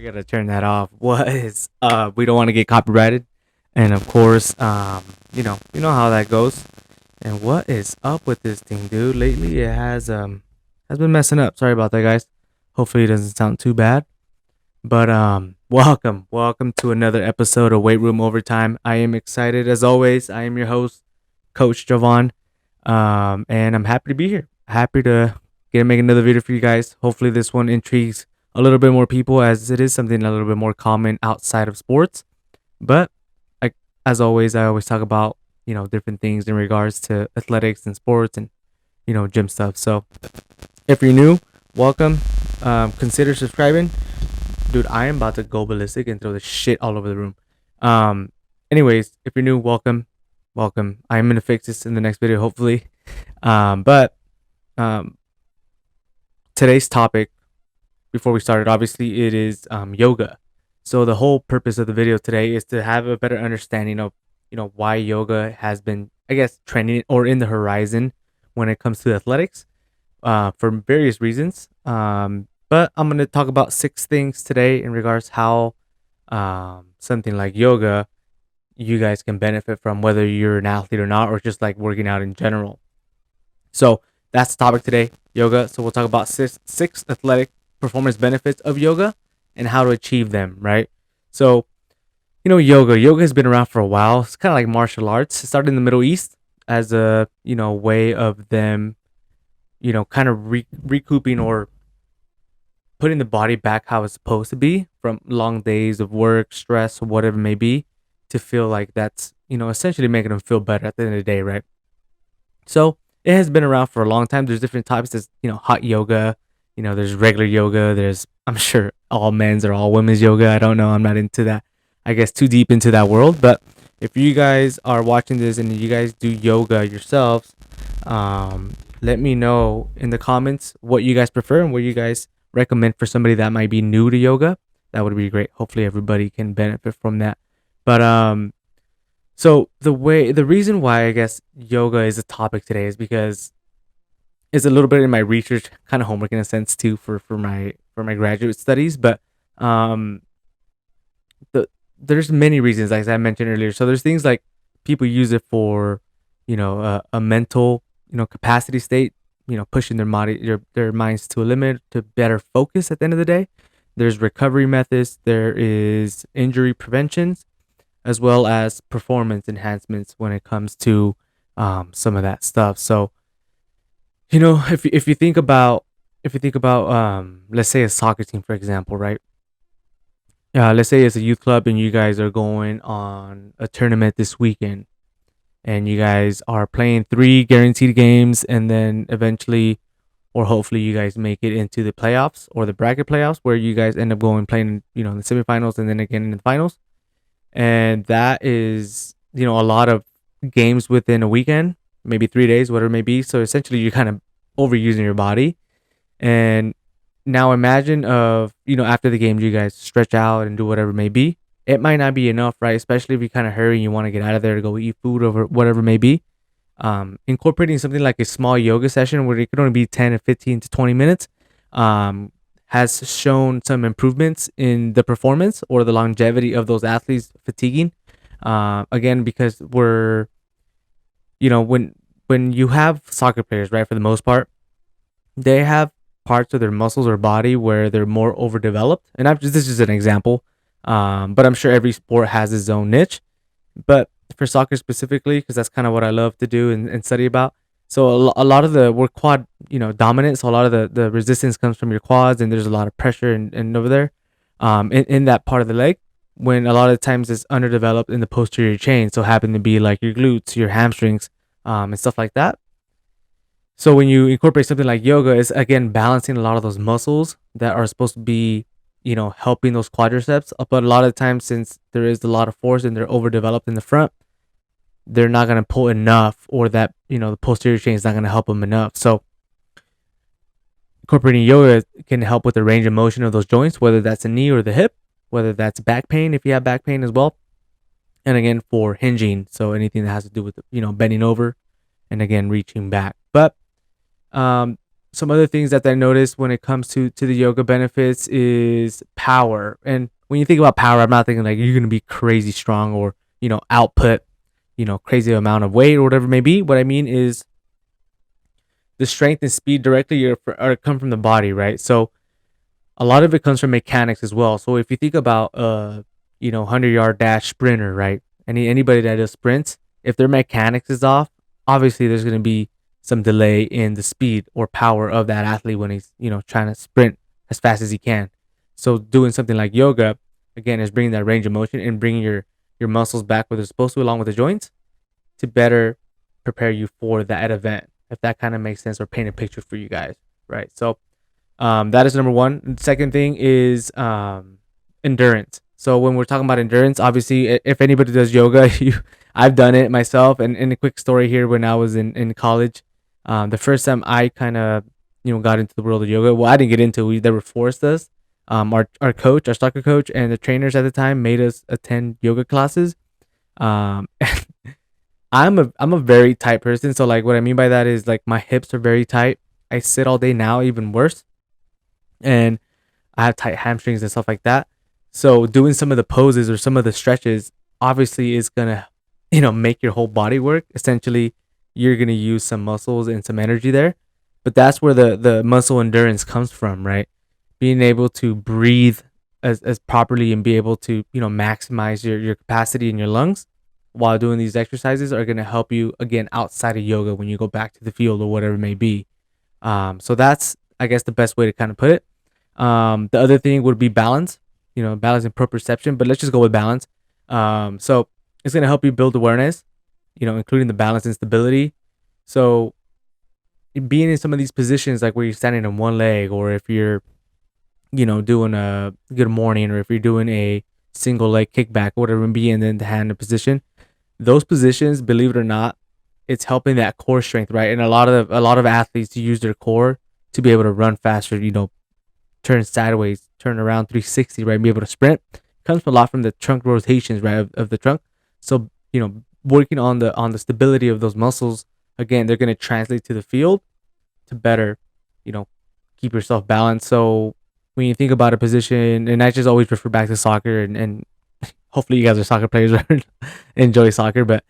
We gotta turn that off. What is we don't want to get copyrighted. And of course, you know how that goes. And what is up with this thing, dude? Lately it has been messing up. Sorry about that, guys. Hopefully it doesn't sound too bad. But welcome to another episode of Weight Room Overtime. I am excited as always. I am your host, Coach Javon. And I'm happy to be here. Happy to get to make another video for you guys. Hopefully this one intrigues a little bit more people, as it is something a little bit more common outside of sports. But like as always, I always talk about different things in regards to athletics and sports and gym stuff. So if you're new, welcome. Consider subscribing, dude. I am about to go ballistic and throw the shit all over the room. Um, anyways, if you're new, welcome. I'm gonna fix this in the next video, hopefully. But um, today's topic, before we started, obviously it is yoga. So the whole purpose of the video today is to have a better understanding of why yoga has been, I guess, trending or in the horizon when it comes to athletics, for various reasons. But I'm gonna talk about 6 things today in regards how something like yoga you guys can benefit from, whether you're an athlete or not, or just like working out in general. So that's the topic today, yoga. So we'll talk about six athletic performance benefits of yoga and how to achieve them, right? So, yoga has been around for a while. It's kind of like martial arts. It started in the Middle East as a, way of them, kind of recouping or putting the body back how it's supposed to be from long days of work, stress, or whatever it may be, to feel like that's, essentially making them feel better at the end of the day, right? So it has been around for a long time. There's different types. There's, hot yoga. There's regular yoga. There's, I'm sure, all men's or all women's yoga. I don't know. I'm not into that, I guess, too deep into that world. But if you guys are watching this and you guys do yoga yourselves, let me know in the comments what you guys prefer and what you guys recommend for somebody that might be new to yoga. That would be great. Hopefully everybody can benefit from that. But so the reason why I guess yoga is a topic today is because it's a little bit in my research, kind of homework in a sense too, for my graduate studies. But um the there's many reasons, like I mentioned earlier. So there's things like people use it for a mental capacity state, pushing their minds to a limit to better focus at the end of the day. There's recovery methods, there is injury preventions, as well as performance enhancements when it comes to some of that stuff. So if you think about let's say a soccer team, for example, right? Let's say it's a youth club and you guys are going on a tournament this weekend, and you guys are playing 3 guaranteed games, and then eventually or hopefully you guys make it into the playoffs or the bracket playoffs, where you guys end up going playing in the semifinals and then again in the finals. And that is a lot of games within a weekend, maybe 3 days, whatever it may be. So essentially you're kind of overusing your body. And now imagine of after the game you guys stretch out and do whatever it may be. It might not be enough, right? Especially if you kind of hurry and you want to get out of there to go eat food or whatever it may be. Incorporating something like a small yoga session where it could only be 10 to 15 to 20 minutes has shown some improvements in the performance or the longevity of those athletes fatiguing. Again, because when you have soccer players, right, for the most part, they have parts of their muscles or body where they're more overdeveloped. And this is an example, but I'm sure every sport has its own niche. But for soccer specifically, because that's kind of what I love to do and study about. So a lot of we're quad, dominant. So a lot of the resistance comes from your quads, and there's a lot of pressure and over there, in that part of the leg, when a lot of times it's underdeveloped in the posterior chain. So happen to be like your glutes, your hamstrings, and stuff like that. So when you incorporate something like yoga, it's again balancing a lot of those muscles that are supposed to be, helping those quadriceps. But a lot of times, since there is a lot of force and they're overdeveloped in the front, they're not gonna pull enough, or that the posterior chain is not gonna help them enough. So incorporating yoga can help with the range of motion of those joints, whether that's the knee or the hip, whether that's back pain if you have back pain as well, and again for hinging, so anything that has to do with bending over and again reaching back. But some other things that I noticed when it comes to the yoga benefits is power. And when you think about power, I'm not thinking like you're gonna be crazy strong or output crazy amount of weight or whatever it may be. What I mean is the strength and speed directly are come from the body, right? So a lot of it comes from mechanics as well. So if you think about 100-yard dash sprinter, right? Anybody that does sprints, if their mechanics is off, obviously there's going to be some delay in the speed or power of that athlete when he's trying to sprint as fast as he can. So doing something like yoga, again, is bringing that range of motion and bringing your muscles back where they're supposed to, along with the joints, to better prepare you for that event. If that kind of makes sense or paint a picture for you guys, right? So that is number one. Second thing is endurance. So when we're talking about endurance, obviously, if anybody does yoga, I've done it myself. And in a quick story here, when I was in college, the first time I kind of got into the world of yoga, well, I didn't get into it. They were forced us. Our coach, our soccer coach, and the trainers at the time made us attend yoga classes. Um, I'm a very tight person, so like what I mean by that is like my hips are very tight. I sit all day now, even worse, and I have tight hamstrings and stuff like that. So doing some of the poses or some of the stretches obviously is gonna, make your whole body work. Essentially, you're gonna use some muscles and some energy there. But that's where the muscle endurance comes from, right? Being able to breathe as properly and be able to, maximize your capacity in your lungs while doing these exercises are gonna help you again outside of yoga when you go back to the field or whatever it may be. So that's I guess the best way to kind of put it. The other thing would be balance, balance and proprioception, but let's just go with balance. So it's going to help you build awareness, including the balance and stability. So being in some of these positions, like where you're standing on one leg, or if you're, doing a good morning, or if you're doing a single leg kickback, or whatever it may be, and then the hand in position, those positions, believe it or not, it's helping that core strength, right? And a lot of athletes use their core to be able to run faster, turn sideways, turn around 360, right? And be able to sprint. Comes a lot from the trunk rotations, right, of the trunk. So, working on the stability of those muscles, again, they're gonna translate to the field to better, you know, keep yourself balanced. So when you think about a position, and I just always refer back to soccer, and hopefully you guys are soccer players or enjoy soccer, but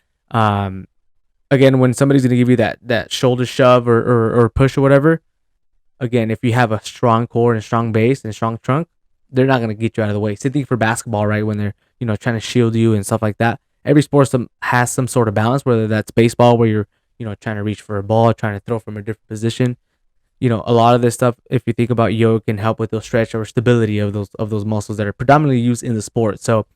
again, when somebody's gonna give you that shoulder shove or push or whatever, again, if you have a strong core and a strong base and a strong trunk, they're not gonna get you out of the way. Same thing for basketball, right? When they're trying to shield you and stuff like that. Every sport has some sort of balance, whether that's baseball where you're trying to reach for a ball, trying to throw from a different position. A lot of this stuff, if you think about yoga, can help with the stretch or stability of those muscles that are predominantly used in the sport. So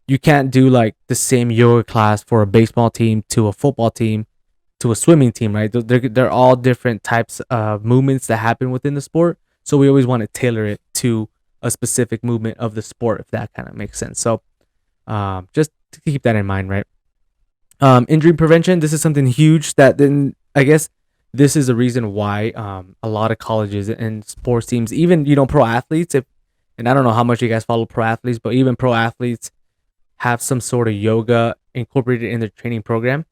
you can't do like the same yoga class for a baseball team to a football team to a swimming team, right? They're all different types of movements that happen within the sport. So we always want to tailor it to a specific movement of the sport, if that kind of makes sense. So just to keep that in mind, right? Injury prevention. This is something huge that then I guess this is the reason why a lot of colleges and sports teams, even pro athletes, and I don't know how much you guys follow pro athletes, but even pro athletes have some sort of yoga incorporated in their training program,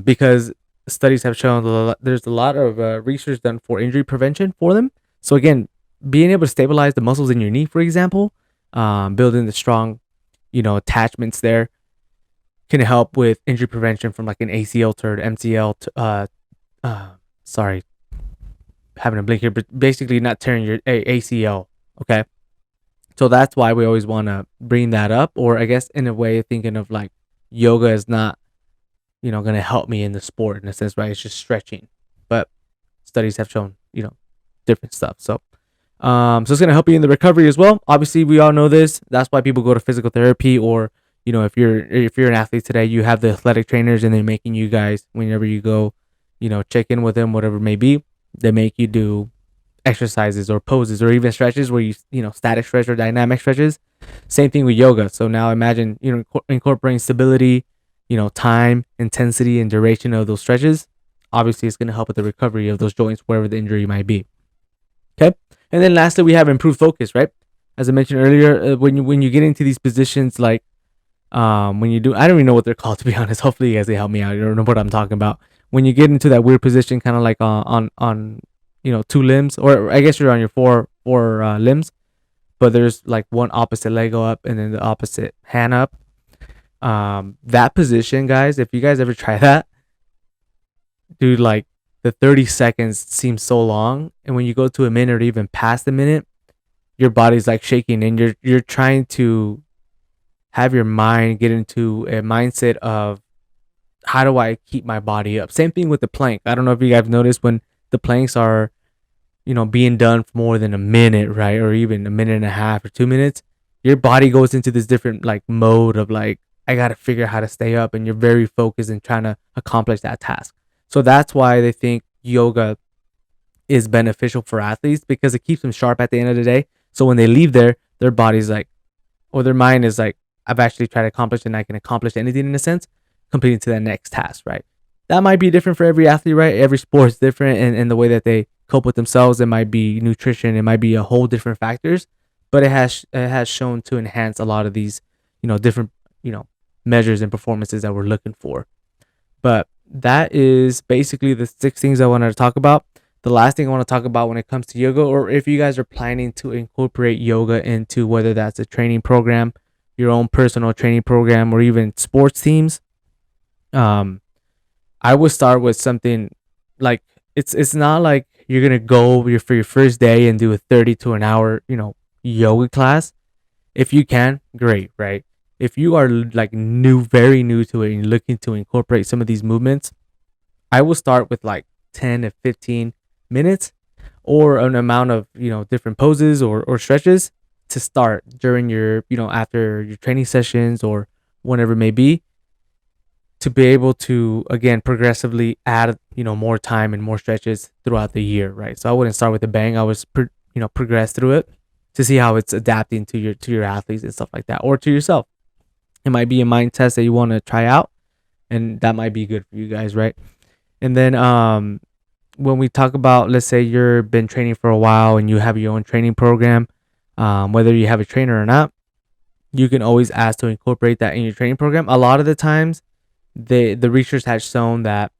because studies have shown there's a lot of research done for injury prevention for them. So again, being able to stabilize the muscles in your knee, for example, building the strong, attachments there, can help with injury prevention from like an ACL to MCL to sorry, having a blink here, but basically not tearing your ACL. Okay, so that's why we always want to bring that up, or I guess in a way thinking of like yoga is not going to help me in the sport in a sense, right? It's just stretching, but studies have shown different stuff. So so it's going to help you in the recovery as well. Obviously, we all know this. That's why people go to physical therapy, or if you're an athlete today, you have the athletic trainers, and they're making you guys, whenever you go, check in with them, whatever it may be, they make you do exercises or poses or even stretches where static stretch or dynamic stretches. Same thing with yoga. So now imagine incorporating stability, time, intensity, and duration of those stretches. Obviously, it's going to help with the recovery of those joints wherever the injury might be. Okay, and then lastly, we have improved focus, right? As I mentioned earlier, when you get into these positions, like when you do, I don't even know what they're called, to be honest. Hopefully, you guys can help me out. You don't know what I'm talking about. When you get into that weird position, kind of like on two limbs, or I guess you're on your four limbs, but there's like one opposite leg go up and then the opposite hand up. That position, guys, if you guys ever try that, dude, like the 30 seconds seems so long, and when you go to a minute or even past a minute, your body's like shaking, and you're trying to have your mind get into a mindset of how do I keep my body up. Same thing with the plank. I don't know if you guys noticed when the planks are being done for more than a minute, right? Or even a minute and a half or 2 minutes, your body goes into this different like mode of like, I got to figure out how to stay up. And you're very focused in trying to accomplish that task. So that's why they think yoga is beneficial for athletes, because it keeps them sharp at the end of the day. So when they leave there, their body's like, or their mind is like, I've actually tried to accomplish and I can accomplish anything in a sense, completing to that next task, right? That might be different for every athlete, right? Every sport is different, and the way that they cope with themselves. It might be nutrition, it might be a whole different factors, but it has shown to enhance a lot of these, different, measures and performances that we're looking for. But that is basically the 6 things I wanted to talk about. The last thing I want to talk about when it comes to yoga, or if you guys are planning to incorporate yoga into whether that's a training program, your own personal training program, or even sports teams, um, I would start with something like, it's not like you're gonna go for your first day and do a 30 to an hour, yoga class. If you can, great, right? If you are like new, very new to it, and looking to incorporate some of these movements, I will start with like 10 to 15 minutes, or an amount of, different poses or stretches to start during your, after your training sessions or whenever it may be, to be able to again progressively add, more time and more stretches throughout the year, right? So I wouldn't start with a bang. I was progress through it to see how it's adapting to your athletes and stuff like that, or to yourself. It might be a mind test that you want to try out, and that might be good for you guys, right? And then when we talk about, let's say you've been training for a while and you have your own training program, whether you have a trainer or not, you can always ask to incorporate that in your training program. A lot of the times, the research has shown that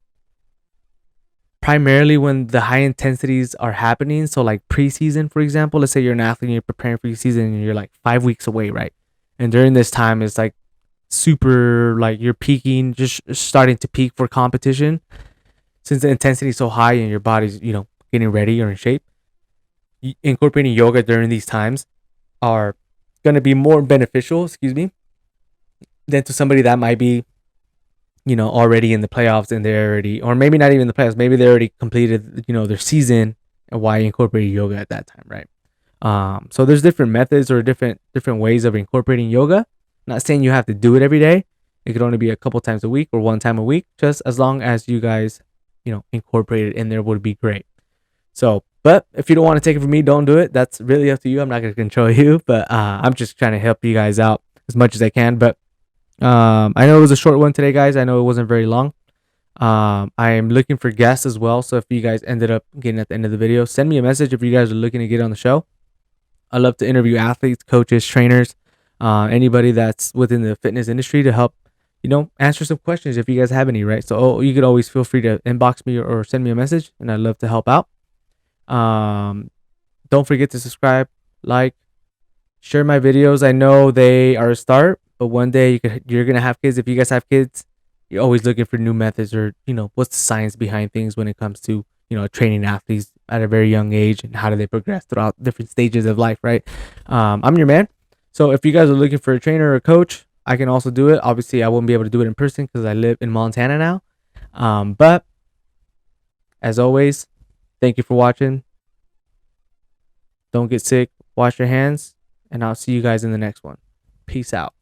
primarily when the high intensities are happening, so like preseason, for example, let's say you're an athlete and you're preparing for your season and you're like 5 weeks away, right? And during this time, it's like super, like you're peaking, just starting to peak for competition. Since the intensity is so high and your body's, getting ready or in shape, incorporating yoga during these times are going to be more beneficial, excuse me, than to somebody that might be, already in the playoffs, and they're already, or maybe not even the playoffs, maybe they already completed, their season, and why incorporate yoga at that time, right? So there's different methods or different ways of incorporating yoga. Not saying you have to do it every day. It could only be a couple times a week or one time a week, just as long as you guys, incorporate it in there would be great. So, but if you don't want to take it from me, don't do it. That's really up to you. I'm not going to control you, but I'm just trying to help you guys out as much as I can. But I know it was a short one today, guys. I know it wasn't very long. I am looking for guests as well. So if you guys ended up getting at the end of the video, send me a message if you guys are looking to get on the show. I love to interview athletes, coaches, trainers, anybody that's within the fitness industry to help, answer some questions if you guys have any, right? So you could always feel free to inbox me or send me a message, and I'd love to help out. Don't forget to subscribe, like, share my videos. I know they are a start, but one day you're gonna have kids. If you guys have kids, you're always looking for new methods, or what's the science behind things when it comes to training athletes at a very young age, and how do they progress throughout different stages of life, right? I'm your man. So if you guys are looking for a trainer or a coach, I can also do it. Obviously, I won't be able to do it in person because I live in Montana now. But as always, thank you for watching. Don't get sick. Wash your hands. And I'll see you guys in the next one. Peace out.